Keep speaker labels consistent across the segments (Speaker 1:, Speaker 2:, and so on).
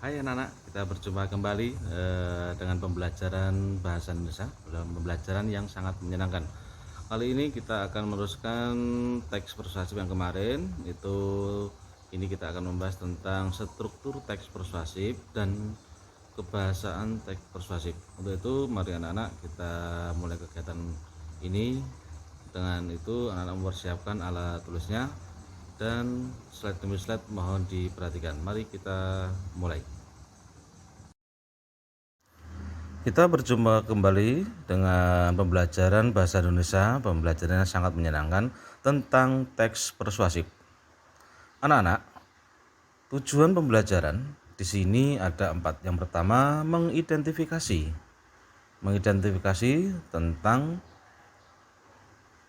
Speaker 1: Hai anak-anak, kita berjumpa kembali dengan pembelajaran bahasa Indonesia dalam pembelajaran yang sangat menyenangkan. Kali ini kita akan meneruskan teks persuasif yang kemarin. Ini kita akan membahas tentang struktur teks persuasif dan kebahasaan teks persuasif. Untuk itu, mari anak-anak kita mulai kegiatan ini. Dengan itu, anak-anak mempersiapkan alat tulisnya dan slide demi slide mohon diperhatikan. Mari kita mulai. Kita berjumpa kembali dengan pembelajaran bahasa Indonesia, pembelajarannya sangat menyenangkan tentang teks persuasif. Anak-anak, tujuan pembelajaran di sini ada 4. Yang pertama, mengidentifikasi tentang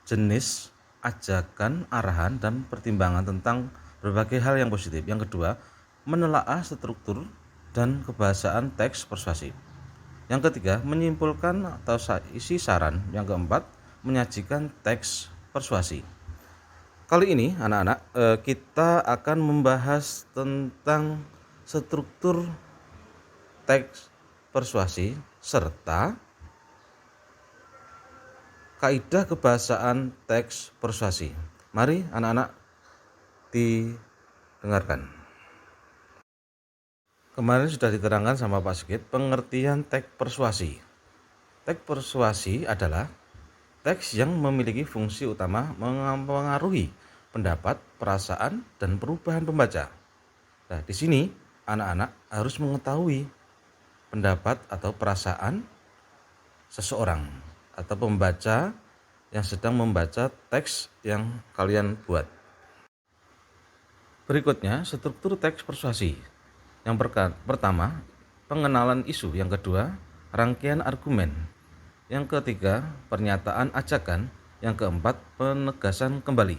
Speaker 1: jenis, ajakan, arahan, dan pertimbangan tentang berbagai hal yang positif. Yang kedua, menelaah struktur dan kebahasaan teks persuasif. Yang ketiga, menyimpulkan atau isi saran. Yang keempat, menyajikan teks persuasi. Kali ini anak-anak kita akan membahas tentang struktur teks persuasi serta kaidah kebahasaan teks persuasi. Mari anak-anak didengarkan. Kemarin sudah diterangkan sama Pak Sigit pengertian teks persuasi. Teks persuasi adalah teks yang memiliki fungsi utama mempengaruhi pendapat, perasaan, dan perubahan pembaca. Nah, di sini anak-anak harus mengetahui pendapat atau perasaan seseorang atau pembaca yang sedang membaca teks yang kalian buat. Berikutnya, struktur teks persuasi. Yang pertama, pengenalan isu. Yang kedua, rangkaian argumen. Yang ketiga, pernyataan ajakan. Yang keempat, penegasan kembali.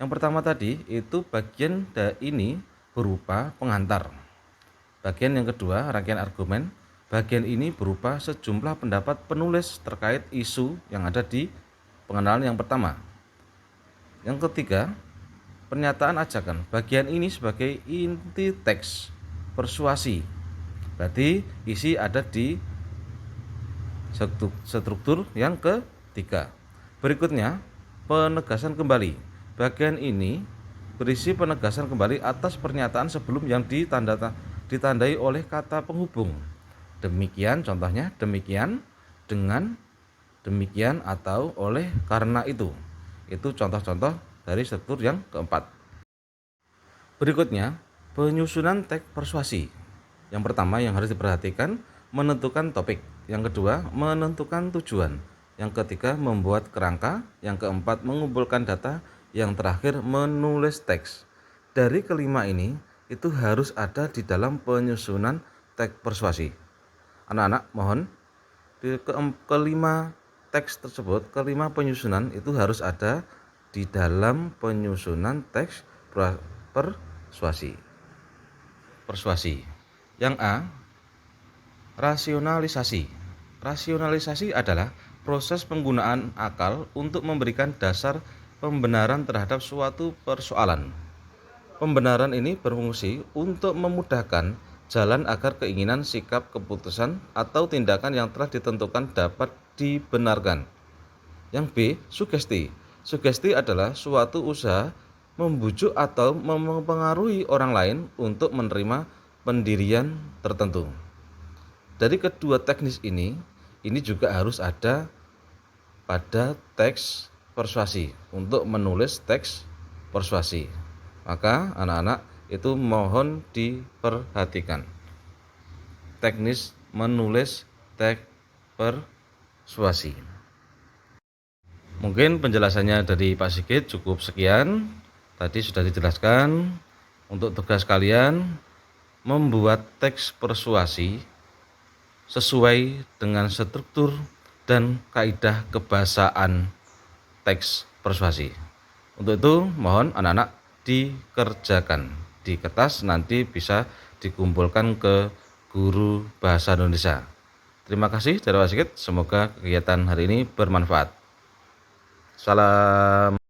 Speaker 1: Yang pertama tadi itu bagian ini berupa pengantar. Bagian yang kedua, rangkaian argumen. Bagian ini berupa sejumlah pendapat penulis terkait isu yang ada di pengenalan yang pertama. Yang ketiga, pernyataan ajakan. Bagian ini sebagai inti teks persuasi. Berarti isi ada di struktur yang ketiga. Berikutnya, penegasan kembali. Bagian ini berisi penegasan kembali atas pernyataan sebelum yang ditandai oleh kata penghubung. Demikian contohnya, demikian, dengan, demikian, atau oleh, karena itu. Itu contoh-contoh dari struktur yang keempat. Berikutnya, penyusunan teks persuasi. Yang pertama yang harus diperhatikan, menentukan topik. Yang kedua, menentukan tujuan. Yang ketiga, membuat kerangka. Yang keempat, mengumpulkan data. Yang terakhir, menulis teks. Dari kelima ini, itu harus ada di dalam penyusunan teks persuasi. Anak-anak, mohon, di kelima teks tersebut, kelima penyusunan itu harus ada di dalam penyusunan teks persuasi. Yang A, rasionalisasi. Rasionalisasi adalah proses penggunaan akal untuk memberikan dasar pembenaran terhadap suatu persoalan. Pembenaran ini berfungsi untuk memudahkan jalan agar keinginan, sikap, keputusan, atau tindakan yang telah ditentukan dapat dibenarkan. Yang B, sugesti. Sugesti adalah suatu usaha membujuk atau mempengaruhi orang lain untuk menerima pendirian tertentu. Dari kedua teknis ini juga harus ada pada teks persuasi untuk menulis teks persuasi. Maka anak-anak itu mohon diperhatikan teknis menulis teks persuasi. Mungkin penjelasannya dari Pak Sigit cukup sekian. Tadi sudah dijelaskan. Untuk tugas kalian membuat teks persuasi sesuai dengan struktur dan kaidah kebahasaan teks persuasi. Untuk itu mohon anak-anak dikerjakan di kertas, nanti bisa dikumpulkan ke guru bahasa Indonesia. Terima kasih dari Pak Sigit, semoga kegiatan hari ini bermanfaat. Salam.